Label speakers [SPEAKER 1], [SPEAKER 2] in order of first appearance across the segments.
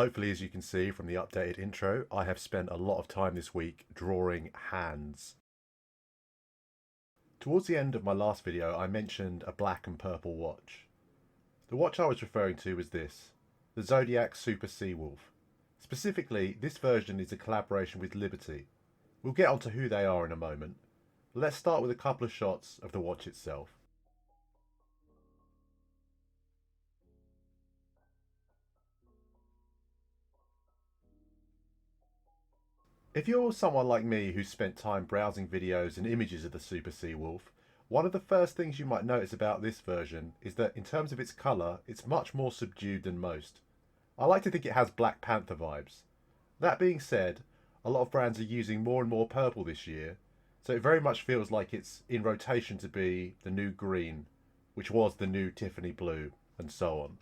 [SPEAKER 1] Hopefully, as you can see from the updated intro, I have spent a lot of time this week drawing hands. Towards the end of my last video, I mentioned a black and purple watch. The watch I was referring to was this, the Zodiac Super Sea Wolf. Specifically, this version is a collaboration with Liberty. We'll get onto who they are in a moment. Let's start with a couple of shots of the watch itself. If you're someone like me who's spent time browsing videos and images of the Super Sea Wolf, one of the first things you might notice about this version is that in terms of its colour, it's much more subdued than most. I like to think it has Black Panther vibes. That being said, a lot of brands are using more and more purple this year, so it very much feels like it's in rotation to be the new green, which was the new Tiffany blue, and so on.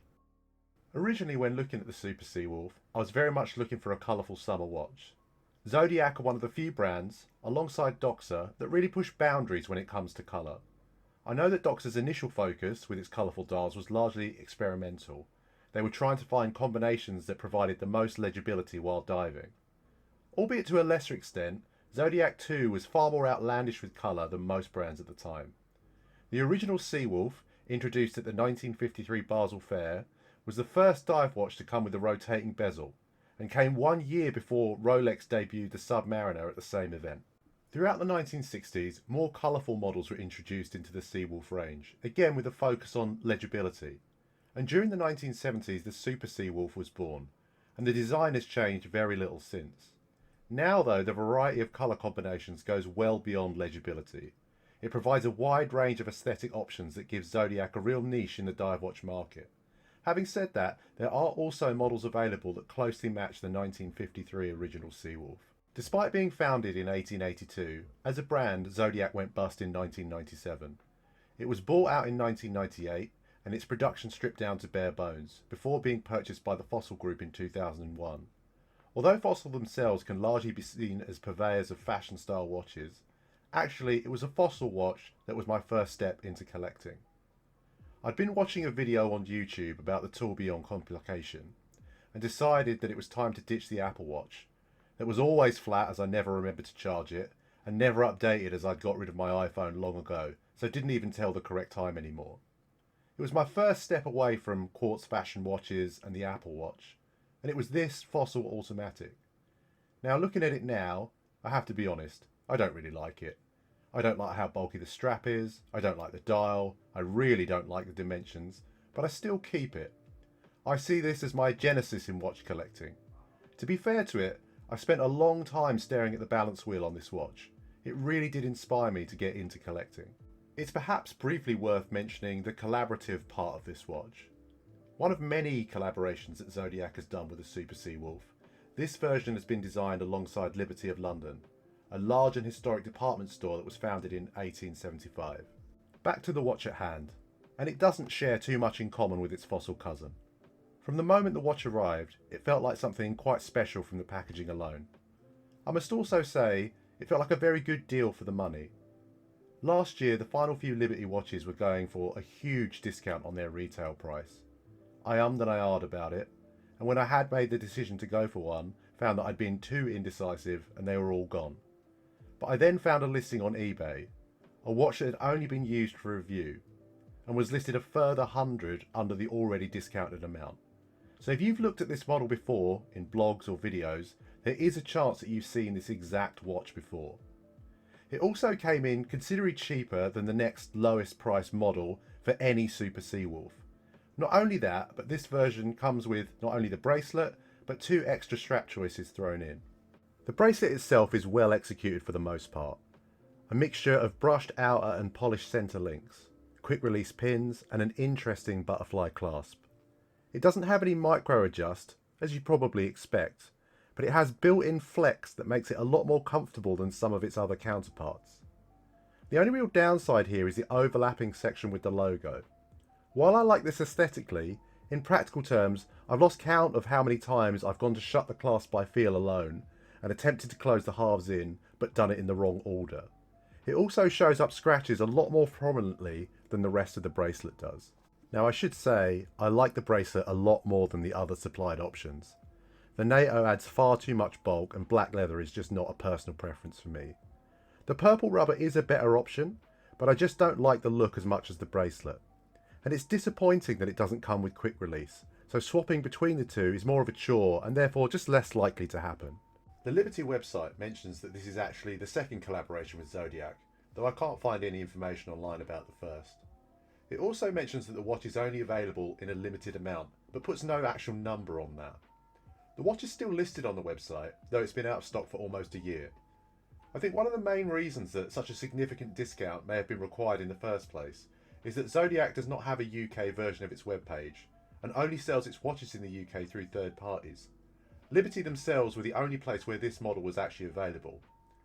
[SPEAKER 1] Originally, when looking at the Super Sea Wolf, I was very much looking for a colourful summer watch. Zodiac are one of the few brands, alongside Doxa, that really push boundaries when it comes to colour. I know that Doxa's initial focus with its colourful dials was largely experimental. They were trying to find combinations that provided the most legibility while diving. Albeit to a lesser extent, Zodiac 2 was far more outlandish with colour than most brands at the time. The original Sea Wolf, introduced at the 1953 Basel Fair, was the first dive watch to come with a rotating bezel, and came 1 year before Rolex debuted the Submariner at the same event. Throughout the 1960s, more colourful models were introduced into the Sea Wolf range, again with a focus on legibility. And during the 1970s, the Super Sea Wolf was born, and the design has changed very little since. Now though, the variety of colour combinations goes well beyond legibility. It provides a wide range of aesthetic options that gives Zodiac a real niche in the dive watch market. Having said that, there are also models available that closely match the 1953 original Sea Wolf. Despite being founded in 1882, as a brand, Zodiac went bust in 1997. It was bought out in 1998 and its production stripped down to bare bones, before being purchased by the Fossil Group in 2001. Although Fossil themselves can largely be seen as purveyors of fashion-style watches, actually it was a Fossil watch that was my first step into collecting. I'd been watching a video on YouTube about the tourbillon complication and decided that it was time to ditch the Apple Watch. That was always flat as I never remembered to charge it, and never updated as I'd got rid of my iPhone long ago, so it didn't even tell the correct time anymore. It was my first step away from quartz fashion watches and the Apple Watch, and it was this Fossil automatic. Now looking at it now, I have to be honest, I don't really like it. I don't like how bulky the strap is, I don't like the dial, I really don't like the dimensions, but I still keep it. I see this as my genesis in watch collecting. To be fair to it, I spent a long time staring at the balance wheel on this watch. It really did inspire me to get into collecting. It's perhaps briefly worth mentioning the collaborative part of this watch. One of many collaborations that Zodiac has done with the Super Sea Wolf, this version has been designed alongside Liberty of London, a large and historic department store that was founded in 1875. Back to the watch at hand, and it doesn't share too much in common with its Fossil cousin. From the moment the watch arrived, it felt like something quite special from the packaging alone. I must also say, it felt like a very good deal for the money. Last year, the final few Liberty watches were going for a huge discount on their retail price. I ummed and I ahed about it, and when I had made the decision to go for one, found that I'd been too indecisive and they were all gone. But I then found a listing on eBay, a watch that had only been used for review, and was listed a further 100 under the already discounted amount. So if you've looked at this model before, in blogs or videos, there is a chance that you've seen this exact watch before. It also came in considerably cheaper than the next lowest price model for any Super Sea Wolf. Not only that, but this version comes with not only the bracelet, but 2 extra strap choices thrown in. The bracelet itself is well executed for the most part. A mixture of brushed outer and polished centre links, quick release pins, and an interesting butterfly clasp. It doesn't have any micro adjust, as you probably expect, but it has built-in flex that makes it a lot more comfortable than some of its other counterparts. The only real downside here is the overlapping section with the logo. While I like this aesthetically, in practical terms, I've lost count of how many times I've gone to shut the clasp by feel alone, and attempted to close the halves in, but done it in the wrong order. It also shows up scratches a lot more prominently than the rest of the bracelet does. Now I should say, I like the bracelet a lot more than the other supplied options. The NATO adds far too much bulk and black leather is just not a personal preference for me. The purple rubber is a better option, but I just don't like the look as much as the bracelet. And it's disappointing that it doesn't come with quick release, so swapping between the two is more of a chore and therefore just less likely to happen. The Liberty website mentions that this is actually the second collaboration with Zodiac, though I can't find any information online about the first. It also mentions that the watch is only available in a limited amount, but puts no actual number on that. The watch is still listed on the website, though it's been out of stock for almost a year. I think one of the main reasons that such a significant discount may have been required in the first place is that Zodiac does not have a UK version of its webpage and only sells its watches in the UK through third parties. Liberty themselves were the only place where this model was actually available,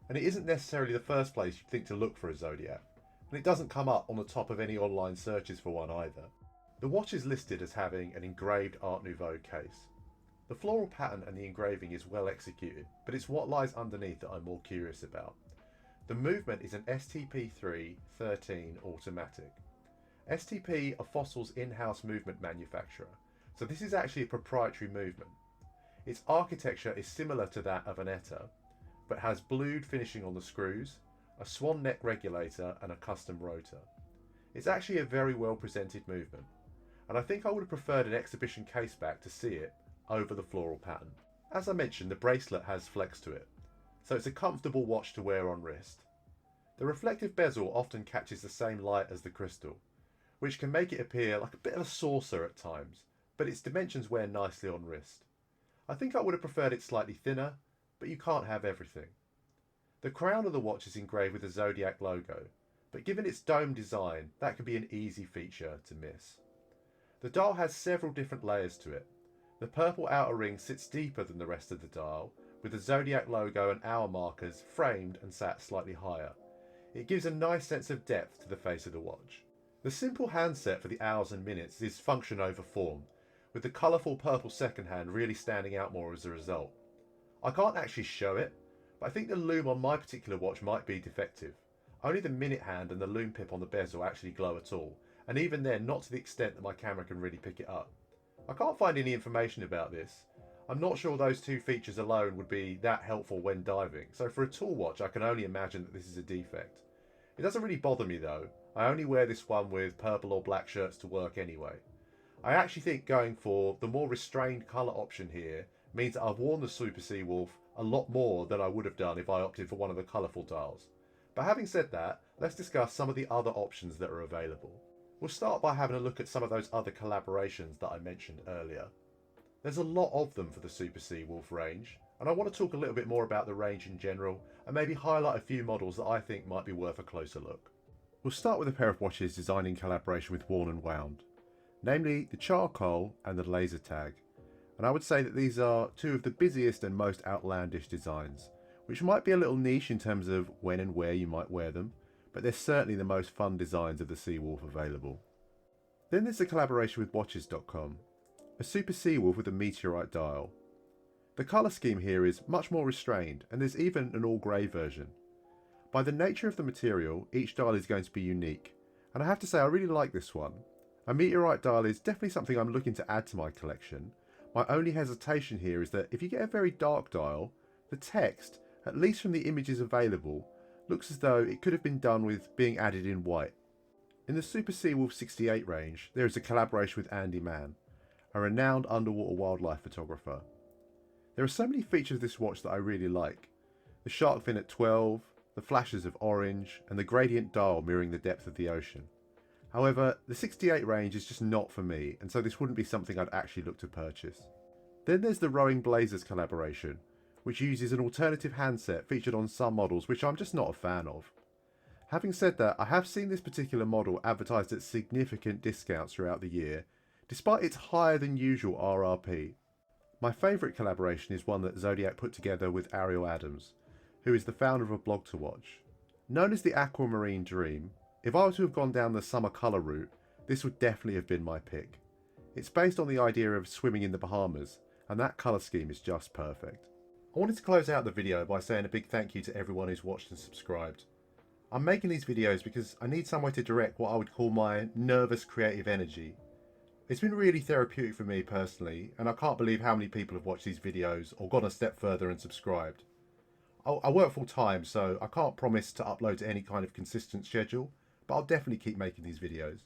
[SPEAKER 1] and it isn't necessarily the first place you'd think to look for a Zodiac, and it doesn't come up on the top of any online searches for one either. The watch is listed as having an engraved Art Nouveau case. The floral pattern and the engraving is well executed, but it's what lies underneath that I'm more curious about. The movement is an STP-313 automatic. STP are Fossil's in-house movement manufacturer, so this is actually a proprietary movement. Its architecture is similar to that of an ETA, but has blued finishing on the screws, a swan neck regulator and a custom rotor. It's actually a very well presented movement, and I think I would have preferred an exhibition case back to see it over the floral pattern. As I mentioned, the bracelet has flex to it, so it's a comfortable watch to wear on wrist. The reflective bezel often catches the same light as the crystal, which can make it appear like a bit of a saucer at times, but its dimensions wear nicely on wrist. I think I would have preferred it slightly thinner, but you can't have everything. The crown of the watch is engraved with the Zodiac logo, but given its dome design, that could be an easy feature to miss. The dial has several different layers to it. The purple outer ring sits deeper than the rest of the dial, with the Zodiac logo and hour markers framed and sat slightly higher. It gives a nice sense of depth to the face of the watch. The simple handset for the hours and minutes is function over form, with the colourful purple second hand really standing out more as a result. I can't actually show it, but I think the lume on my particular watch might be defective. Only the minute hand and the lume pip on the bezel actually glow at all, and even then not to the extent that my camera can really pick it up. I can't find any information about this. I'm not sure those two features alone would be that helpful when diving, so for a tool watch I can only imagine that this is a defect. It doesn't really bother me though. I only wear this one with purple or black shirts to work anyway. I actually think going for the more restrained colour option here means that I've worn the Super Sea Wolf a lot more than I would have done if I opted for one of the colourful dials. But having said that, let's discuss some of the other options that are available. We'll start by having a look at some of those other collaborations that I mentioned earlier. There's a lot of them for the Super Sea Wolf range, and I want to talk a little bit more about the range in general and maybe highlight a few models that I think might be worth a closer look. We'll start with a pair of watches designed in collaboration with Worn and Wound, namely the Charcoal and the Laser Tag, and I would say that these are two of the busiest and most outlandish designs, which might be a little niche in terms of when and where you might wear them, but they're certainly the most fun designs of the Sea Wolf available. Then there's a collaboration with Watches.com, a Super Sea Wolf with a meteorite dial. The colour scheme here is much more restrained, and there's even an all grey version. By the nature of the material, each dial is going to be unique, and I have to say I really like this one. A meteorite dial is definitely something I'm looking to add to my collection. My only hesitation here is that if you get a very dark dial, the text, at least from the images available, looks as though it could have been done with being added in white. In the Super Sea Wolf 68 range, there is a collaboration with Andy Mann, a renowned underwater wildlife photographer. There are so many features of this watch that I really like. The shark fin at 12, the flashes of orange, and the gradient dial mirroring the depth of the ocean. However, the 68 range is just not for me, and so this wouldn't be something I'd actually look to purchase. Then there's the Rowing Blazers collaboration, which uses an alternative handset featured on some models which I'm just not a fan of. Having said that, I have seen this particular model advertised at significant discounts throughout the year, despite its higher than usual RRP. My favourite collaboration is one that Zodiac put together with Ariel Adams, who is the founder of a blog to watch. Known as the Aquamarine Dream, if I were to have gone down the summer colour route, this would definitely have been my pick. It's based on the idea of swimming in the Bahamas, and that colour scheme is just perfect. I wanted to close out the video by saying a big thank you to everyone who's watched and subscribed. I'm making these videos because I need somewhere to direct what I would call my nervous creative energy. It's been really therapeutic for me personally, and I can't believe how many people have watched these videos or gone a step further and subscribed. I work full time, so I can't promise to upload to any kind of consistent schedule, but I'll definitely keep making these videos.